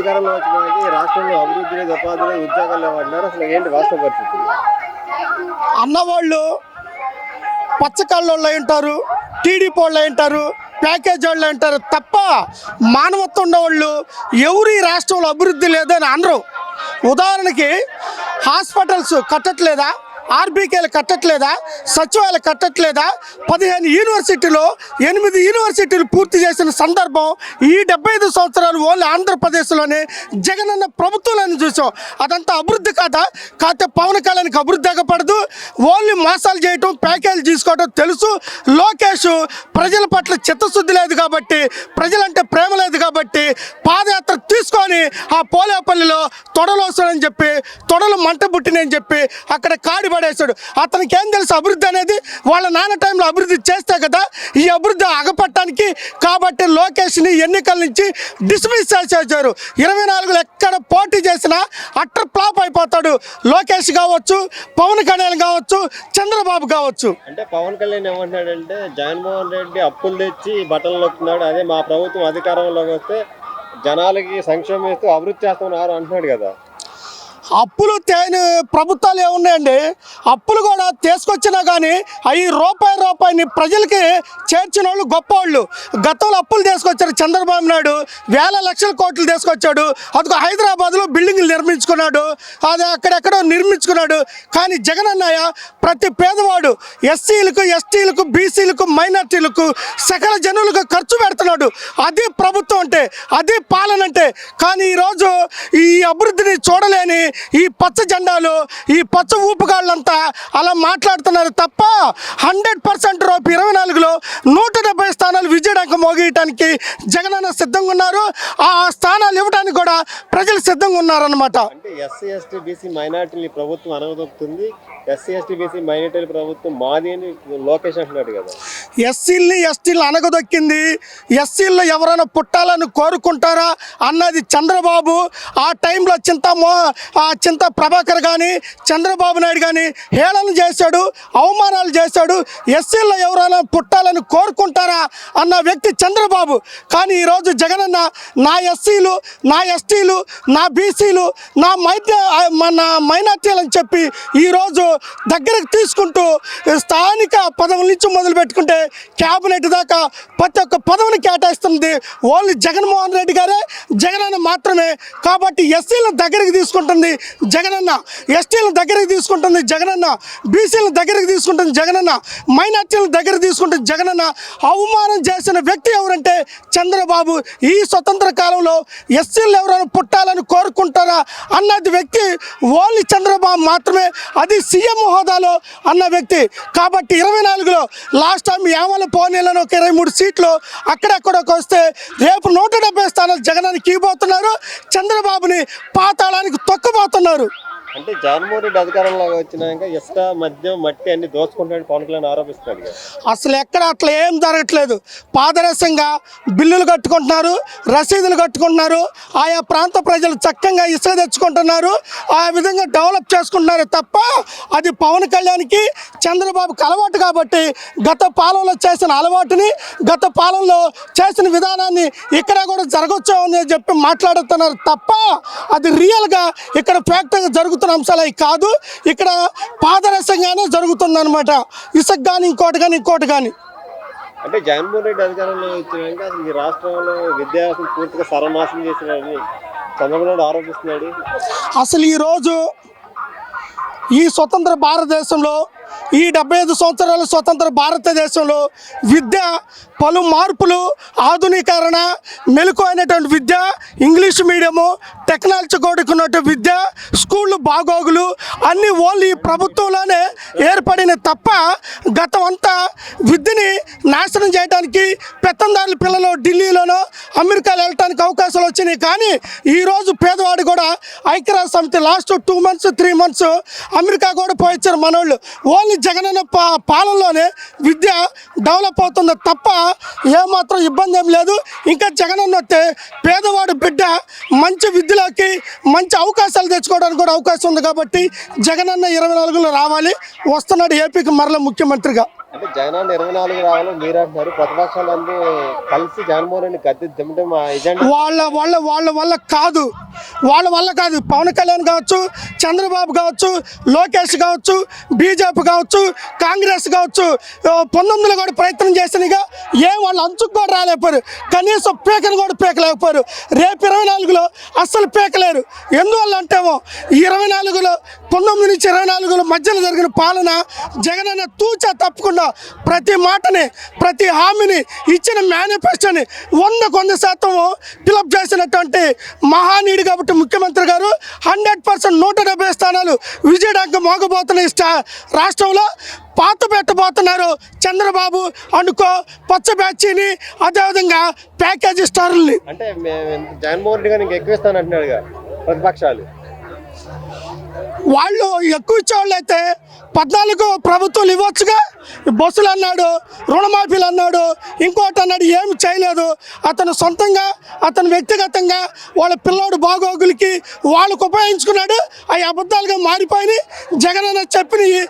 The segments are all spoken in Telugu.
అధికారంలో వచ్చినాక ఈ రాష్ట్రంలో అభివృద్ధి లేదు, ఉపాధి లేదు, ఉద్యోగాలు లేవంటున్నారు. అసలు ఏంటి వాస్తవ పరిస్థితి? అన్నవాళ్ళు పచ్చకళ్ళు ఉంటారు, టీడీపీ వాళ్ళు ఉంటారు, ప్యాకేజ్ వాళ్ళు అంటారు తప్ప మానవత్వం ఉన్నవాళ్ళు ఎవరు ఈ రాష్ట్రంలో అభివృద్ధి లేదని అనరు. ఉదాహరణకి హాస్పిటల్స్ కట్టట్లేదా, ఆర్బీకేలు కట్టట్లేదా, సచివాలయాలు కట్టట్లేదా, 15 యూనివర్సిటీలో 8 యూనివర్సిటీలు పూర్తి చేసిన సందర్భం ఈ 75 సంవత్సరాలు ఓన్లీ ఆంధ్రప్రదేశ్లోనే జగనన్న ప్రభుత్వాలను చూసాం. అదంతా అభివృద్ధి కాదా? కాకపోతే పవన్ కళ్యాణ్కి అభివృద్ధి అగపడదు, ఓన్లీ మోసాలు చేయటం, ప్యాకేజీలు తీసుకోవడం తెలుసు. లోకేష్ ప్రజల పట్ల చిత్తశుద్ధి లేదు కాబట్టి, ప్రజలంటే ప్రేమ లేదు కాబట్టి పాదయాత్ర తీసుకొని ఆ పోలేపల్లిలో తొడలు వస్తాడని చెప్పి, తొడలు మంట పుట్టినని చెప్పి అక్కడ కాడి పడేశాడు. అతనికి ఏం తెలుసు అభివృద్ధి అనేది? వాళ్ళ నాన్న టైంలో అభివృద్ధి చేస్తే కదా ఈ అభివృద్ధి అగపట్టడానికి. కాబట్టి లోకేష్ని ఎన్నికల నుంచి డిస్మిస్ చేసేసారు. 24లో ఎక్కడ పోటీ చేసినా అట్టర్ ఫ్లాప్ అయిపోతాడు. లోకేష్ కావచ్చు, పవన్ కళ్యాణ్ కావచ్చు, చంద్రబాబు కావచ్చు. అంటే పవన్ కళ్యాణ్ ఏమంటున్నాడంటే జగన్మోహన్ రెడ్డి అప్పులు తెచ్చి బట్టలు నొక్కున్నాడు, అదే మా ప్రభుత్వం అధికారంలోకి వస్తే జనాలకి సంక్షేమం ఇస్తూ అభివృద్ధి చేస్తున్నారు అంటున్నాడు కదా. అప్పులు తేని ప్రభుత్వాలు ఏమున్నాయండి? అప్పులు కూడా తీసుకొచ్చినా కానీ అవి రూపాయిని ప్రజలకి చేర్చిన వాళ్ళు గొప్పవాళ్ళు. గతంలో అప్పులు తీసుకొచ్చారు చంద్రబాబు నాయుడు, వేల లక్షల కోట్లు తీసుకొచ్చాడు. అదిగో హైదరాబాద్లో బిల్డింగ్లు నిర్మించుకున్నాడు, అది అక్కడెక్కడో నిర్మించుకున్నాడు. కానీ జగన్ అన్నయ్య ప్రతి పేదవాడు, ఎస్సీలకు, ఎస్టీలకు, బీసీలకు, మైనార్టీలకు, సకల జనులకు ఖర్చు పెడుతున్నాడు. అది ప్రభుత్వం అంటే, అది పాలన అంటే. కానీ ఈరోజు ఈ అభివృద్ధిని చూడలేని ఈ పచ్చ జెండాలు, ఈ పచ్చ ఊపుగాళ్ళంతా అలా మాట్లాడుతున్నారు తప్ప 100% రేపు 24లో 170 స్థానాలు విజయడానికి మోగేయటానికి జగనన్న సిద్ధంగా ఉన్నారు. ఆ స్థానాలు ఇవ్వడానికి కూడా ప్రజలు సిద్ధంగా ఉన్నారన్నమాట. అంటే ఎస్సీ ఎస్టీ బీసీ మైనార్టీని ప్రభుత్వం అనగదొక్కుతుంది, ఎస్సీ ఎస్టీ బీసీ మైనార్టీల ప్రభుత్వం మాది అని లోకేష్ అంటున్నాడు కదా. ఎస్సీలని ఎస్టీలు అనగదొక్కింది. ఎస్సీల్లో ఎవరైనా పుట్టాలని కోరుకుంటారా అన్నది చంద్రబాబు. ఆ టైంలో చింత ప్రభాకర్ కానీ, చంద్రబాబు నాయుడు కానీ హేళన చేశాడు, అవమానాలు చేశాడు. ఎస్సీల్లో ఎవరైనా పుట్టాలని కోరుకుంటారా అన్న వ్యక్తి చంద్రబాబు. కానీ ఈరోజు జగనన్న నా ఎస్సీలు, నా ఎస్టీలు, నా బీసీలు, నా మైనార్టీలు అని చెప్పి ఈరోజు దగ్గరకు తీసుకుంటూ స్థానిక పదవుల నుంచి మొదలు పెట్టుకుంటే క్యాబినెట్ దాకా ప్రతి ఒక్క పదవిని కేటాయిస్తుంది ఓన్లీ జగన్మోహన్ రెడ్డి గారే, జగనన్న మాత్రమే. కాబట్టి ఎస్సీలను దగ్గరికి తీసుకుంటుంది జగనన్న, ఎస్టీలను దగ్గరికి తీసుకుంటుంది జగనన్న, బీసీలను దగ్గరికి తీసుకుంటుంది జగనన్న, మైనార్టీలను దగ్గర తీసుకుంటుంది జగనన్న. అవమానం చేసిన వ్యక్తి ఎవరంటే చంద్రబాబు. ఈ స్వతంత్ర కాలంలో ఎస్సీలు ఎవరైనా పుట్టాలని కోరుకుంటారా అన్నది వ్యక్తి ఓన్లీ చంద్రబాబు మాత్రమే, అది సీఎం హోదాలో అన్న వ్యక్తి. కాబట్టి 24లో లాస్ట్ టైం యామల పోనీలను ఒక 23 సీట్లు అక్కడెక్కడొక వస్తే రేపు 170 స్థానాలు జగనానికి ఇవ్వబోతున్నారు, చంద్రబాబుని పాతాళానికి తొక్కబోతున్నారు. అంటే జగన్మోహన్ రెడ్డి అధికారంలో వచ్చినాక ఇసుక, మద్యం, మట్టి అన్ని దోచుకుంటాడు పవన్ కళ్యాణ్ ఆరోపిస్తాడు. అసలు ఎక్కడ అట్లా ఏం జరగట్లేదు. పాదరసంగా బిల్లులు కట్టుకుంటున్నారు, రసీదులు కట్టుకుంటున్నారు. ఆయా ప్రాంత ప్రజలు చక్కగా ఇసుక తెచ్చుకుంటున్నారు, ఆ విధంగా డెవలప్ చేసుకుంటున్నారు తప్ప అది పవన్ కళ్యాణ్కి, చంద్రబాబుకి అలవాటు. కాబట్టి గత పాలనలో చేసిన అలవాటుని, గత పాలనలో చేసిన విధానాన్ని ఇక్కడ కూడా జరగొచ్చు అని చెప్పి మాట్లాడుతున్నారు తప్ప అది రియల్గా ఇక్కడ ఫ్యాక్టరీగా జరుగుతున్న అంశాలు అవి కాదు. ఇక్కడ పాదరసంగానే జరుగుతుందన్నమాట, ఇసుక కానీ ఇంకోటి కానీ. అంటే జగన్మోహన్ రెడ్డి అధికారంలో వచ్చినాక అసలు ఈ రాష్ట్రంలో విద్యార్థులు పూర్తిగా సర్వనాశనం చేసినారని చంద్రబాబు నాయుడు ఆరోపిస్తున్నాడు. అసలు ఈరోజు ఈ స్వతంత్ర భారతదేశంలో, ఈ 75 సంవత్సరాల స్వతంత్ర భారతదేశంలో విద్య పలు మార్పులు, ఆధునీకరణ, మెలకు అయినటువంటి విద్య, ఇంగ్లీష్ మీడియము, టెక్నాలజీ కూడుకున్నట్టు విద్య, స్కూళ్ళు బాగోగులు అన్నీ ఓన్లీ ప్రభుత్వంలోనే ఏర్పడిన తప్ప గతం అంతా విద్యని నాశనం చేయడానికి పెత్తందారుల పిల్లలు ఢిల్లీలోనో అమెరికాలో వెళ్ళటానికి అవకాశాలు వచ్చినాయి. కానీ ఈరోజు పేదవాడు కూడా ఐక్యరాజ్య సమితి లాస్ట్ 2 months 3 months అమెరికా కూడా పోయించారు మనోళ్ళు. ఓన్లీ జగనన్న పాలనలోనే విద్య డెవలప్ అవుతుంది తప్ప ఏమాత్రం ఇబ్బంది ఏం లేదు. ఇంకా జగనన్న వస్తే పేదవాడు బిడ్డ మంచి విద్యలోకి మంచి అవకాశాలు తెచ్చుకోవడానికి కూడా అవకాశం ఉంది. కాబట్టి జగనన్న 24లో రావాలి, వస్తున్నాడు ఏపీకి మరల ముఖ్యమంత్రిగా. అంటే జగనన్న 24 రావాలని మీరు అంటున్నారు, ప్రతిపక్షాలన్నీ కలిసి జగన్మోహన్ రెడ్డిని గద్దె దింపే మా ఎజెండా వాళ్ళ వల్ల కాదు. పవన్ కళ్యాణ్ కావచ్చు, చంద్రబాబు కావచ్చు, లోకేష్ కావచ్చు, బీజేపీ కావచ్చు, కాంగ్రెస్ కావచ్చు, 19లో కూడా ప్రయత్నం చేసినగా వాళ్ళు అంచుకు కూడా రాలేకపోయారు. కనీసం పీకను కూడా పీకలేకపోయారు. రేపు 24లో అస్సలు పీకలేరు. ఎందువల్ల అంటేమో 24లో 19 నుంచి 24లో మధ్యలో జరిగిన పాలన జగనన్న తూచా తప్పకుండా ప్రతి మాటని, ప్రతి హామీని, ఇచ్చిన మేనిఫెస్టోని 100% ఫిలప్ చేసినటువంటి మహానీయుడు. కాబట్టి ముఖ్యమంత్రి గారు 100% 170 స్థానాలు విజయడానికి మోగబోతున్న రాష్ట్రంలో పాత పెట్టబోతున్నారు చంద్రబాబు అనుకో పచ్చ బ్యాచీని, అదేవిధంగా ప్యాకేజీ స్టార్లని. అంటే జగన్మోహన్ రెడ్డి గారు ఎక్కువ ఇస్తానంటున్నాడుగా ప్రతిపక్షాలు. వాళ్ళు ఎక్కువ ఇచ్చేవాళ్ళు అయితే 14 ప్రభుత్వాలు ఇవ్వచ్చుగా. బస్సులు అన్నాడు, రుణమాఫీలు అన్నాడు, ఇంకోటి అన్నాడు, ఏమి చేయలేదు. అతను సొంతంగా, అతను వ్యక్తిగతంగా వాళ్ళ పిల్లోడు బాగోగులకి వాళ్ళకు ఉపయోగించుకున్నాడు. అవి అబద్ధాలుగా మారిపోయినాయి. జగనన్న చెప్పినవి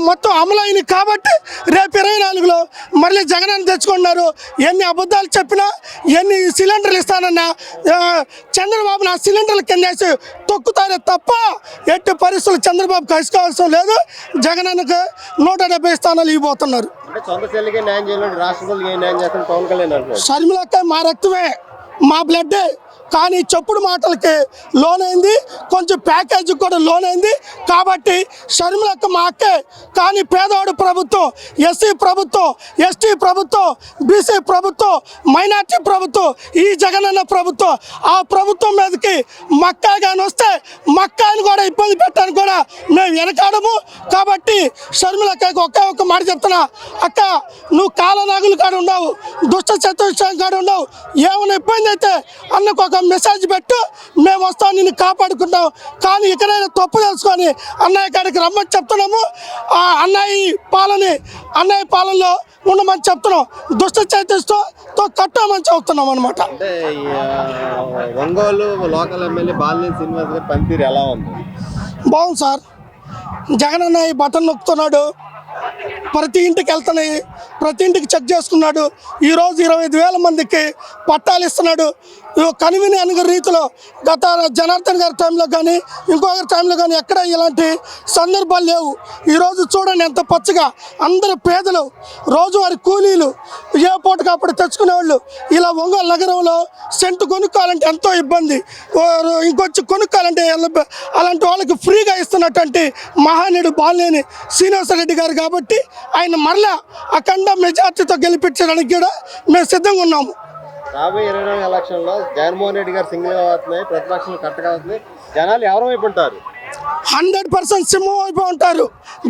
మొత్తం అమలైనవి. కాబట్టి రేపు 24లో మళ్ళీ జగనన్న తెచ్చుకున్నారు. ఎన్ని అబద్ధాలు చెప్పినా, ఎన్ని సిలిండర్లు ఇస్తానన్నా చంద్రబాబు నా సిలిండర్ల కిందేసి తొక్కుతారే తప్ప ఎట్టి పరిస్థితులు చంద్రబాబు కలుసుకోవాల్సిన లేదు. జగనన్నకు 170 స్థానాలు ఇవ్వబోతున్నారు. అంటే సొంత చెల్లికి న్యాయం చేయాలంటే రాష్ట్రపతికి ఏం న్యాయం చేస్తాను పవన్ కళ్యాణ్ అంటున్నారు. షర్మిలక్క మా రక్తమే, మా బ్లడ్డే. కానీ చెప్పుడు మాటలకి లోనైంది, కొంచెం ప్యాకేజీ కూడా లోనైంది. కాబట్టి షర్మిలక్క మా అక్కే. కానీ పేదవాడు ప్రభుత్వం, ఎస్సీ ప్రభుత్వం, ఎస్టీ ప్రభుత్వం, బీసీ ప్రభుత్వం, మైనార్టీ ప్రభుత్వం, ఈ జగనన్న ప్రభుత్వం, ఆ ప్రభుత్వం మీదకి మక్కా కానీ వస్తే మక్కాని కూడా ఇబ్బంది పెట్టడానికి కూడా మేము వెనకాడము. కాబట్టి షర్మిలక్కకి ఒక్క మాట చెప్తున్నా, అక్క నువ్వు కాలనాగులు కాడ ఉండవు, దుష్ట చతుష్టం కాడ ఉండవు. ఏమైనా ఇబ్బంది అయితే అన్నకు ఒక మెసేజ్ పెట్టు, మేము వస్తాం, నిన్ను కాపాడుకుంటాం. కానీ ఇక్కడైనా తప్పు తెలుసుకొని అన్నయ్య కాడికి రమ్మని చెప్తున్నాము. ఆ అన్నయ్య పాలనలో ఉండమని చెప్తున్నాం. దుష్ట చైతన్యంతో కట్టమని చెప్తున్నాం అనమాట. అంటే ఒంగోలు లోకల్ ఎమ్మెల్యే బాలినేని శ్రీనివాస్ గారి పనితీరు ఎలా ఉంది? బాగుంది సార్. జగనన్న ఈ బటన్ నొక్కుతున్నాడు, ప్రతి ఇంటికి వెళ్తున్నాయి, ప్రతి ఇంటికి చెక్ చేసుకున్నాడు. ఈరోజు 25,000 మందికి పట్టాలు ఇస్తున్నాడు. కనివిని అనుగు రీతిలో గత జనార్దన్ గారి టైంలో కానీ ఇంకొకరి టైంలో కానీ ఎక్కడ ఇలాంటి సందర్భాలు లేవు. ఈరోజు చూడండి ఎంత పచ్చగా అందరూ పేదలు, రోజువారి కూలీలు, ఏ పూటకు అప్పుడు తెచ్చుకునేవాళ్ళు. ఇలా ఒంగోలు నగరంలో సెంటు కొనుక్కోవాలంటే ఎంతో ఇబ్బంది, ఇంకొచ్చి కొనుక్కోవాలంటే అలాంటి వాళ్ళకి ఫ్రీగా ఇస్తున్నటువంటి మహానీయుడు బాలినేని శ్రీనివాసరెడ్డి గారు. కాబట్టి ఆయన మరలా అఖండ మెజార్టీతో గెలిపించడానికి కూడా మేము సిద్ధంగా ఉన్నాము. రాబోయే 24 ఎలక్షన్లో జగన్మోహన్ రెడ్డి గారు సింగిల్గా అవుతున్నాయి, ప్రతిపక్షాలు కట్టగా అవుతున్నాయి. జనాలు ఎవరి వైపు ఉంటారు? 100% సింహం వైపే ఉంటారు,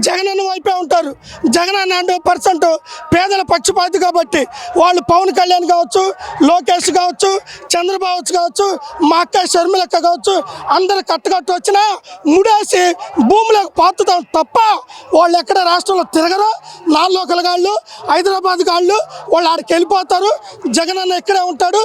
జగనన్న వైపే ఉంటారు. జగనన్న 100% పేదల పక్షపాతి. కాబట్టి వాళ్ళు పవన్ కళ్యాణ్ కావచ్చు, లోకేష్ కావచ్చు, చంద్రబాబు కావచ్చు, మా అక్క షర్మిలక్క కావచ్చు, అందరు కట్టగట్టు వచ్చినా ముడేసి భూములకు పాతుతాం తప్ప వాళ్ళు ఎక్కడ రాష్ట్రంలో తిరగరు. లోకల్ గాళ్ళు, హైదరాబాద్ గాళ్ళు వాళ్ళు ఆడికి వెళ్ళిపోతారు. జగనన్న ఇక్కడే ఉంటాడు.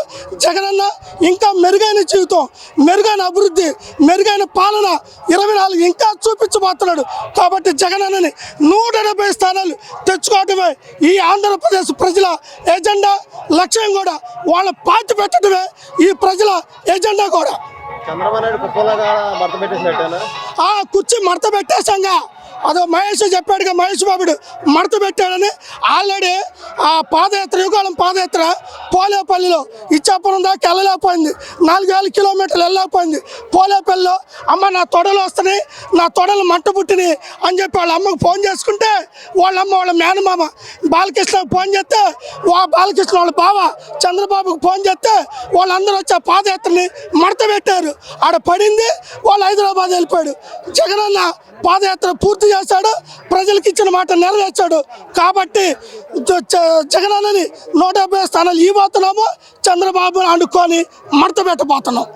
జగనన్న ఇంకా మెరుగైన జీవితం, మెరుగైన అభివృద్ధి, మెరుగైన పాలన 24 ఇంకా చూపించబోతున్నాడు. కాబట్టి జగనన్నని 170 స్థానాలు తెచ్చుకోవటమే ఈ ఆంధ్రప్రదేశ్ ప్రజల ఎజెండా, లక్ష్యం కూడా వాళ్ళ పార్టీ పెట్టడమే ఈ ప్రజల ఎజెండా కూడా. చంద్రబాబు నాయుడు కుప్పలాగా మడత పెట్టేసినట్టేనా? కుర్చీ మడత పెట్టేశాంగా. అదో మహేష్ చెప్పాడుగా, మహేష్ బాబుడు మడత పెట్టాడని. ఆల్రెడీ ఆ పాదయాత్ర, యుగాళం పాదయాత్ర పోలేపల్లిలో ఇచ్చాపురం దాకా వెళ్ళలేకపోయింది, 4,000 కిలోమీటర్లు వెళ్ళలేకపోయింది. పోలేపల్లిలో అమ్మ నా తొడలు వస్తున్నాయి, నా తొడలు మంట పుట్టినాయి అని చెప్పి వాళ్ళ అమ్మకు ఫోన్ చేసుకుంటే వాళ్ళ అమ్మ వాళ్ళ మేనమామ బాలకృష్ణకు ఫోన్ చేస్తే బాలకృష్ణ వాళ్ళ బావ చంద్రబాబుకు ఫోన్ చేస్తే వాళ్ళందరూ వచ్చి ఆ పాదయాత్రని మడత పెట్టారు. ఆడ పడింది, వాళ్ళు హైదరాబాద్ వెళ్ళిపోయాడు. జగనన్న పాదయాత్ర పూర్తి చేశాడు, ప్రజలకు ఇచ్చిన మాట నెరవేర్చాడు. కాబట్టి జగనన్నని 170 స్థానాలు ఇవ్వబోతున్నాము, చంద్రబాబుని అనుకొని మడత పెట్టబోతున్నాం.